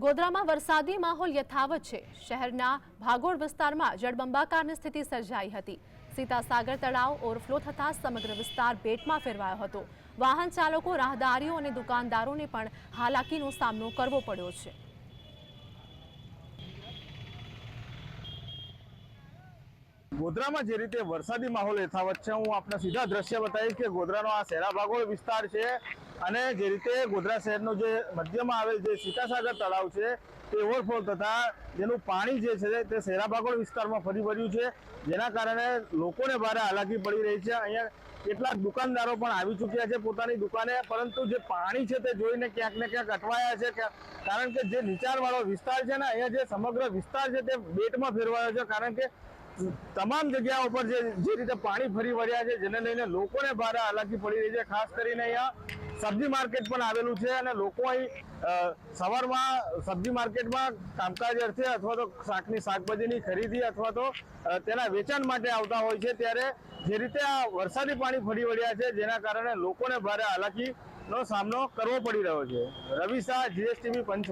ગોધરામાં વરસાદી માહોલ યથાવત છે। શહેરના ભાગોળ વિસ્તારમાં જળબંબાકારની સ્થિતિ સર્જાઈ હતી। સીતાસાગર તળાવ ઓવરફ્લો થતાં સમગ્ર વિસ્તાર બેટમાં ફેરવાયો હતો। વાહન ચાલકો, રાહદારીઓ અને દુકાનદારોને પણ હાલાકીનો સામનો કરવો પડ્યો છે। ગોધરામાં જે રીતે વરસાદી માહોલ યથાવત છે, હું આપને સીધા દ્રશ્ય બતાવીશ કે ગોધરાનો આ શહેરા ભાગોળ વિસ્તાર છે અને જે રીતે ગોધરા શહેરનો જે મધ્યમાં આવેલ જે સીતાસાગર તળાવ છે તે ઓવરફ્લો થતા જેનું પાણી જે છે તે શહેરા ભાગોળ વિસ્તારમાં ફરી વળ્યું છે, જેના કારણે લોકોને ભારે હાલાકી પડી રહી છે। અહીંયા કેટલાક દુકાનદારો પણ આવી ચૂક્યા છે પોતાની દુકાને, પરંતુ જે પાણી છે તે જોઈને ક્યાંક ને ક્યાંક અટવાયા છે, કારણ કે જે નીચાણવાળો વિસ્તાર છે ને, અહીંયા જે સમગ્ર વિસ્તાર છે તે બેટમાં ફેરવાયો છે, કારણ કે તમામ જગ્યાઓ પર જે રીતે પાણી ફરી વળ્યા છે, જેને લઈને લોકોને ભારે હાલાકી પડી રહી છે। ખાસ કરીને અહીંયા સબ્જી માર્કેટ પણ આવેલું છે અને લોકો અહીં સવારમાં સબ્જી માર્કેટમાં કામકાજ અર્થે અથવા તો શાકભાજીની ખરીદી અથવા તો તેના વેચાણ માટે આવતા હોય છે, ત્યારે જે રીતે આ વરસાદી પાણી ફરી વળ્યા છે, જેના કારણે લોકોને ભારે હાલાકીનો સામનો કરવો પડી રહ્યો છે। રવિ શાહ, GSTV, પંચમહાલ।